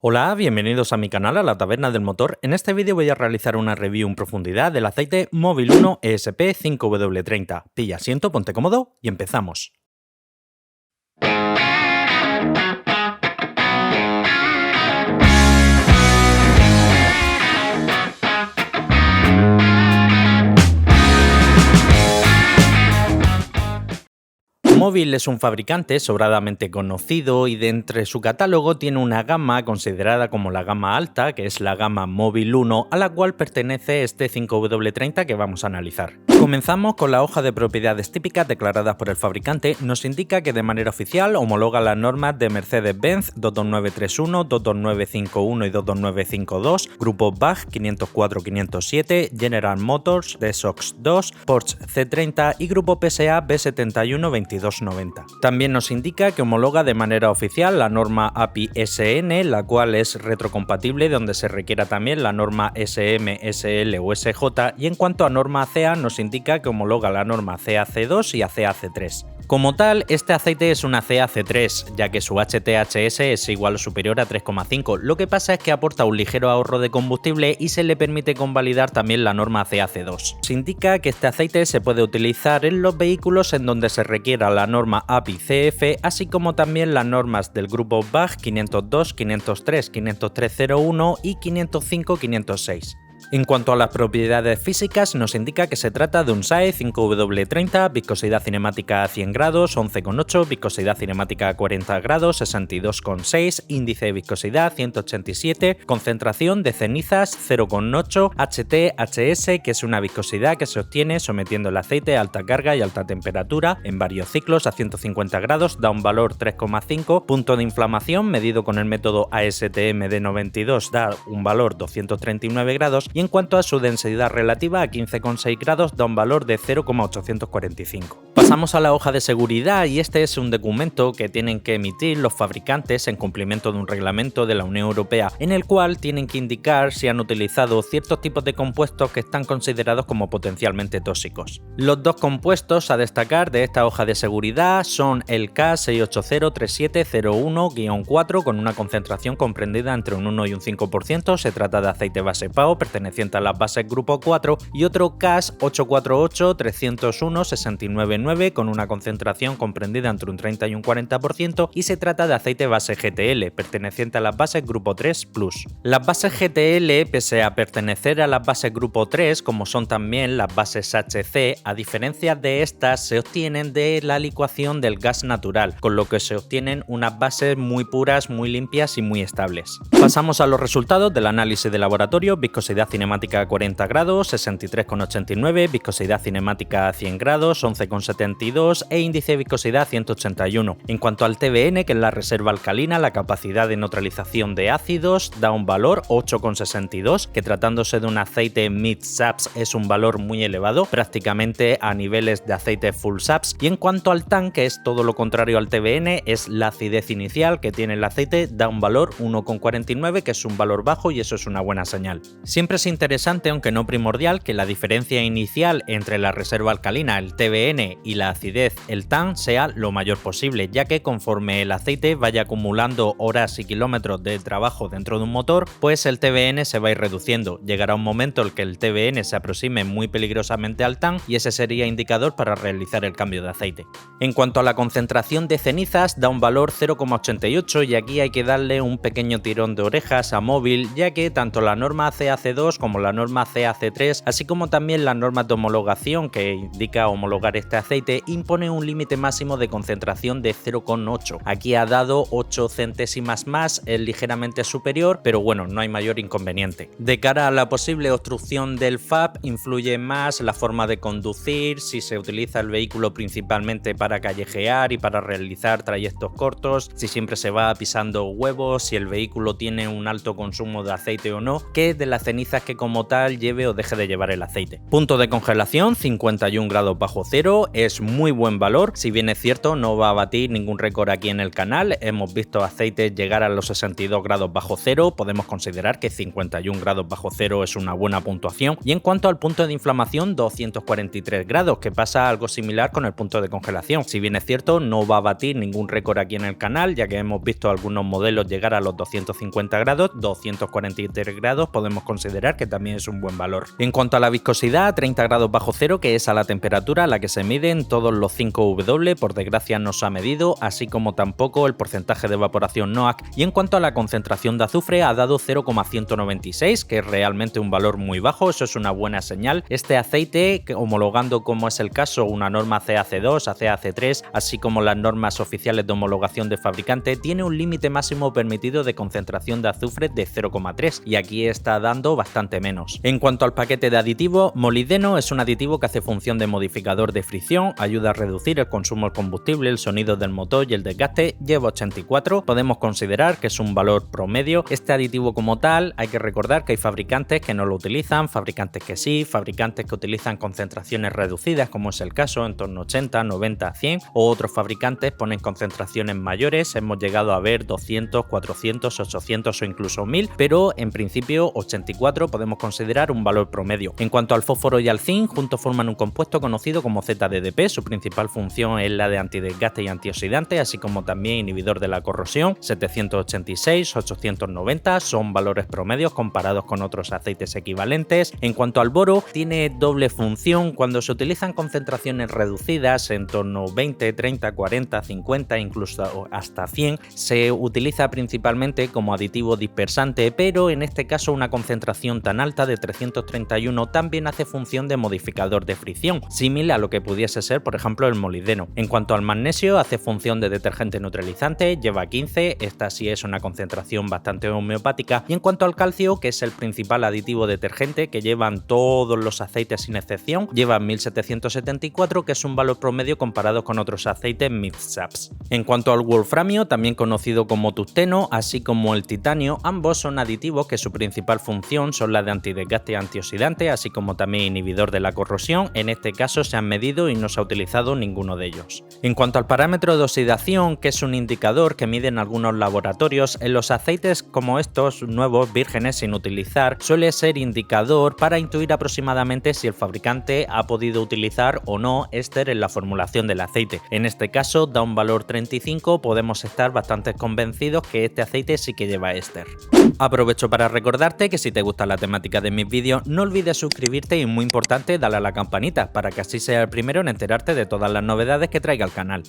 Hola, bienvenidos a mi canal, a la Taberna del Motor. En este vídeo voy a realizar una review en profundidad del aceite Mobil 1 ESP 5W30. Pilla asiento, ponte cómodo y empezamos. Mobil es un fabricante sobradamente conocido y de entre su catálogo tiene una gama considerada como la gama alta, que es la gama Mobil 1, a la cual pertenece este 5W30 que vamos a analizar. Comenzamos con la hoja de propiedades típicas declaradas por el fabricante. Nos indica que de manera oficial homologa las normas de Mercedes-Benz 22931, 22951 y 22952, Grupo BAG 504-507, General Motors DSOX 2, Porsche C30 y Grupo PSA B71-2290. También nos indica que homologa de manera oficial la norma API SN, la cual es retrocompatible donde se requiera también la norma SM, SL o SJ, y en cuanto a norma ACEA nos indica que homologa la norma CAC2 y ACAC3. Como tal, este aceite es una CAC3, ya que su HTHS es igual o superior a 3,5, lo que pasa es que aporta un ligero ahorro de combustible y se le permite convalidar también la norma CAC2. Se indica que este aceite se puede utilizar en los vehículos en donde se requiera la norma API CF, así como también las normas del grupo BAG 502, 503, 50301 y 505-506. En cuanto a las propiedades físicas, nos indica que se trata de un SAE 5W30, viscosidad cinemática a 100 grados, 11,8, viscosidad cinemática a 40 grados, 62,6, índice de viscosidad 187, concentración de cenizas 0,8, HTHS, que es una viscosidad que se obtiene sometiendo el aceite a alta carga y alta temperatura en varios ciclos a 150 grados, da un valor 3,5, punto de inflamación medido con el método ASTM D92 da un valor 239 grados, y en cuanto a su densidad relativa a 15,6 grados da un valor de 0,845. Pasamos a la hoja de seguridad y este es un documento que tienen que emitir los fabricantes en cumplimiento de un reglamento de la Unión Europea en el cual tienen que indicar si han utilizado ciertos tipos de compuestos que están considerados como potencialmente tóxicos. Los dos compuestos a destacar de esta hoja de seguridad son el K6803701-4 con una concentración comprendida entre un 1 y un 5%, se trata de aceite base PAO perteneciente a las bases grupo 4, y otro CAS 848-301-699 con una concentración comprendida entre un 30 y un 40% y se trata de aceite base GTL perteneciente a las bases grupo 3 Plus. Las bases GTL, pese a pertenecer a las bases grupo 3, como son también las bases HC, a diferencia de estas se obtienen de la licuación del gas natural, con lo que se obtienen unas bases muy puras, muy limpias y muy estables. Pasamos a los resultados del análisis de laboratorio. Viscosidad cinemática a 40 grados, 63,89, viscosidad cinemática a 100 grados, 11,72 e índice de viscosidad 181. En cuanto al TBN, que es la reserva alcalina, la capacidad de neutralización de ácidos, da un valor 8,62, que tratándose de un aceite mid SAPS es un valor muy elevado, prácticamente a niveles de aceite full SAPS, y en cuanto al TAN, que es todo lo contrario al TBN, es la acidez inicial que tiene el aceite, da un valor 1,49, que es un valor bajo y eso es una buena señal. Siempre es interesante, aunque no primordial, que la diferencia inicial entre la reserva alcalina, el TBN, y la acidez, el TAN, sea lo mayor posible, ya que conforme el aceite vaya acumulando horas y kilómetros de trabajo dentro de un motor, pues el TBN se va a ir reduciendo. Llegará un momento en que el TBN se aproxime muy peligrosamente al TAN y ese sería indicador para realizar el cambio de aceite. En cuanto a la concentración de cenizas, da un valor 0,88 y aquí hay que darle un pequeño tirón de orejas a Mobil, ya que tanto la norma CAC2 como la norma CAC3, así como también las normas de homologación que indica homologar este aceite, impone un límite máximo de concentración de 0,8. Aquí ha dado 8 centésimas más, es ligeramente superior, pero bueno, no hay mayor inconveniente. De cara a la posible obstrucción del FAP, influye más la forma de conducir, si se utiliza el vehículo principalmente para callejear y para realizar trayectos cortos, si siempre se va pisando huevos, si el vehículo tiene un alto consumo de aceite o no, que de las cenizas que como tal lleve o deje de llevar el aceite. Punto de congelación 51 grados bajo cero, es muy buen valor. Si bien es cierto, no va a batir ningún récord aquí en el canal, hemos visto aceites llegar a los 62 grados bajo cero, podemos considerar que 51 grados bajo cero es una buena puntuación. Y en cuanto al punto de inflamación, 243 grados, que pasa algo similar con el punto de congelación. Si bien es cierto, no va a batir ningún récord aquí en el canal, ya que hemos visto algunos modelos llegar a los 250 grados, 243 grados podemos considerar que también es un buen valor. En cuanto a la viscosidad, 30 grados bajo cero, que es a la temperatura a la que se miden todos los 5W, por desgracia no se ha medido, así como tampoco el porcentaje de evaporación NOAC. Y en cuanto a la concentración de azufre, ha dado 0,196, que es realmente un valor muy bajo, eso es una buena señal. Este aceite, homologando como es el caso una norma CAC2, CAC3, así como las normas oficiales de homologación de fabricante, tiene un límite máximo permitido de concentración de azufre de 0,3 y aquí está dando bastante menos. En cuanto al paquete de aditivo, molibdeno es un aditivo que hace función de modificador de fricción, ayuda a reducir el consumo del combustible, el sonido del motor y el desgaste, lleva 84, podemos considerar que es un valor promedio. Este aditivo como tal, hay que recordar que hay fabricantes que no lo utilizan, fabricantes que sí, fabricantes que utilizan concentraciones reducidas, como es el caso, en torno a 80, 90, 100, o otros fabricantes ponen concentraciones mayores, hemos llegado a ver 200, 400, 800 o incluso 1000, pero en principio 84 podemos considerar un valor promedio. En cuanto al fósforo y al zinc, juntos forman un compuesto conocido como ZDDP, su principal función es la de antidesgaste y antioxidante, así como también inhibidor de la corrosión. 786, 890 son valores promedios comparados con otros aceites equivalentes. En cuanto al boro, tiene doble función. Cuando se utilizan concentraciones reducidas, en torno a 20, 30, 40, 50, incluso hasta 100, se utiliza principalmente como aditivo dispersante, pero en este caso una concentración tan alta de 331 también hace función de modificador de fricción, similar a lo que pudiese ser, por ejemplo, el molibdeno. En cuanto al magnesio, hace función de detergente neutralizante, lleva 15, esta sí es una concentración bastante homeopática. Y en cuanto al calcio, que es el principal aditivo detergente que llevan todos los aceites sin excepción, lleva 1774, que es un valor promedio comparado con otros aceites mid-saps. En cuanto al wolframio, también conocido como tungsteno, así como el titanio, ambos son aditivos que su principal función son la de antidesgaste y antioxidante, así como también inhibidor de la corrosión. En este caso se han medido y no se ha utilizado ninguno de ellos. En cuanto al parámetro de oxidación, que es un indicador que miden algunos laboratorios, en los aceites como estos nuevos, vírgenes sin utilizar, suele ser indicador para intuir aproximadamente si el fabricante ha podido utilizar o no éster en la formulación del aceite. En este caso da un valor 35, podemos estar bastante convencidos que este aceite sí que lleva éster. Aprovecho para recordarte que si te gusta la temática de mis vídeos, no olvides suscribirte y, muy importante, darle a la campanita para que así seas el primero en enterarte de todas las novedades que traiga el canal.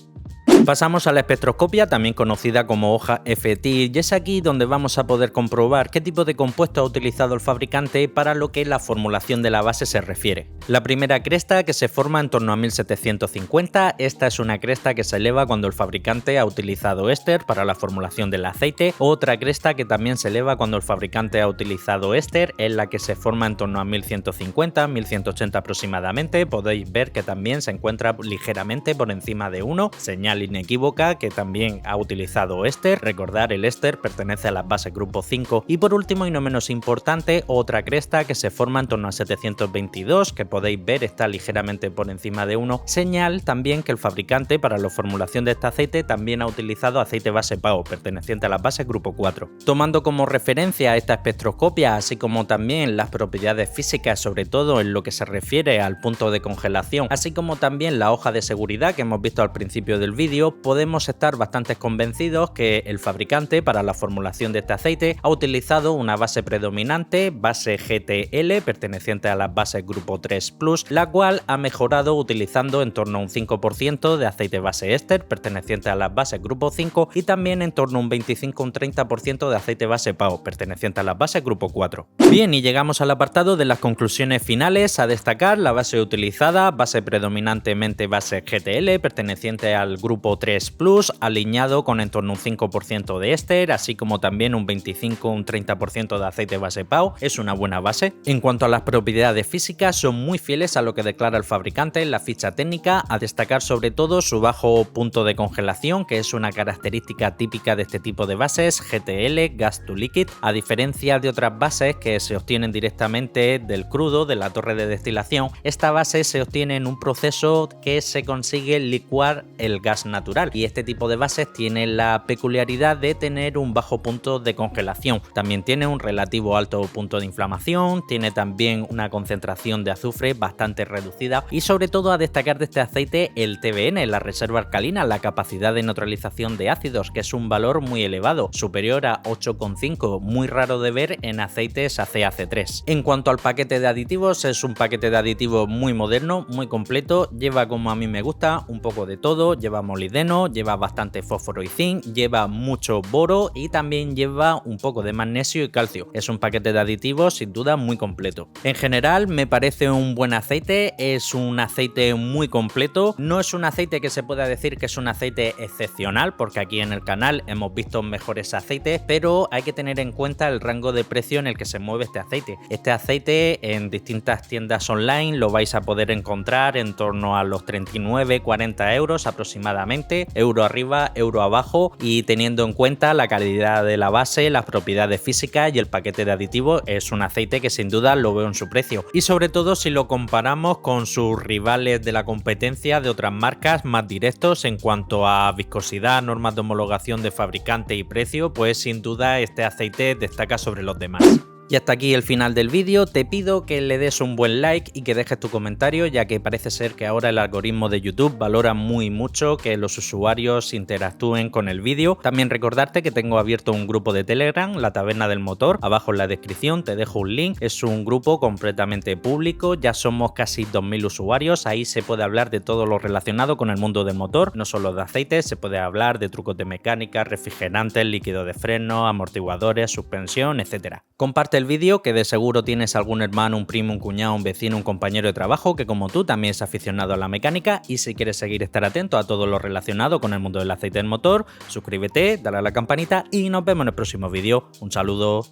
Pasamos a la espectroscopia, también conocida como hoja FTIR, y es aquí donde vamos a poder comprobar qué tipo de compuesto ha utilizado el fabricante para lo que la formulación de la base se refiere. La primera cresta, que se forma en torno a 1750, esta es una cresta que se eleva cuando el fabricante ha utilizado éster para la formulación del aceite. Otra cresta que también se eleva cuando el fabricante ha utilizado éster es la que se forma en torno a 1150, 1180 aproximadamente. Podéis ver que también se encuentra ligeramente por encima de 1, señal inequívoca que también ha utilizado éster. Recordar, el éster pertenece a las bases grupo 5. Y por último y no menos importante, otra cresta que se forma en torno a 722, que podéis ver está ligeramente por encima de 1, señal también que el fabricante para la formulación de este aceite también ha utilizado aceite base PAO, perteneciente a las bases grupo 4. Tomando como referencia esta espectroscopia, así como también las propiedades físicas, sobre todo en lo que se refiere al punto de congelación, así como también la hoja de seguridad que hemos visto al principio del vídeo, podemos estar bastante convencidos que el fabricante para la formulación de este aceite ha utilizado una base predominante, base GTL, perteneciente a las bases grupo 3 Plus, la cual ha mejorado utilizando en torno a un 5% de aceite base éster, perteneciente a las bases grupo 5, y también en torno a un 25 un 30% de aceite base PAO, perteneciente a las bases grupo 4. Bien, y llegamos al apartado de las conclusiones finales. A destacar la base utilizada, base predominantemente base GTL, perteneciente al grupo tipo 3 Plus, aliñado con en torno a un 5% de éster, así como también un 25 o un 30% de aceite base PAO. Es una buena base. En cuanto a las propiedades físicas, son muy fieles a lo que declara el fabricante en la ficha técnica, a destacar sobre todo su bajo punto de congelación, que es una característica típica de este tipo de bases GTL, Gas to Liquid, a diferencia de otras bases que se obtienen directamente del crudo, de la torre de destilación. Esta base se obtiene en un proceso que se consigue licuar el gas natural, y este tipo de bases tiene la peculiaridad de tener un bajo punto de congelación. También tiene un relativo alto punto de inflamación, tiene también una concentración de azufre bastante reducida, y sobre todo a destacar de este aceite el TBN, la reserva alcalina, la capacidad de neutralización de ácidos, que es un valor muy elevado, superior a 8,5, muy raro de ver en aceites ACAC3. En cuanto al paquete de aditivos, es un paquete de aditivos muy moderno, muy completo, lleva, como a mí me gusta, un poco de todo, lleva molibdeno, lleva bastante fósforo y zinc, lleva mucho boro y también lleva un poco de magnesio y calcio. Es un paquete de aditivos sin duda muy completo. En general me parece un buen aceite, es un aceite muy completo, no es un aceite que se pueda decir que es un aceite excepcional, porque aquí en el canal hemos visto mejores aceites, pero hay que tener en cuenta el rango de precio en el que se mueve este aceite. Este aceite en distintas tiendas online lo vais a poder encontrar en torno a los 39-40 euros aproximadamente, euro arriba, euro abajo, y teniendo en cuenta la calidad de la base, las propiedades físicas y el paquete de aditivos, es un aceite que sin duda lo veo en su precio, y sobre todo si lo comparamos con sus rivales de la competencia de otras marcas más directos en cuanto a viscosidad, normas de homologación de fabricante y precio, pues sin duda este aceite destaca sobre los demás. Y hasta aquí el final del vídeo. Te pido que le des un buen like y que dejes tu comentario, ya que parece ser que ahora el algoritmo de YouTube valora mucho que los usuarios interactúen con el vídeo. También recordarte que tengo abierto un grupo de Telegram, La Taberna del Motor. Abajo en la descripción te dejo un link. Es un grupo completamente público, ya somos casi 2000 usuarios. Ahí se puede hablar de todo lo relacionado con el mundo del motor, no solo de aceites, se puede hablar de trucos de mecánica, refrigerantes, líquido de freno, amortiguadores, suspensión, etc. Comparte el vídeo, que de seguro tienes algún hermano, un primo, un cuñado, un vecino, un compañero de trabajo que como tú también es aficionado a la mecánica, y si quieres seguir estar atento a todo lo relacionado con el mundo del aceite del motor, suscríbete, dale a la campanita y nos vemos en el próximo vídeo. Un saludo.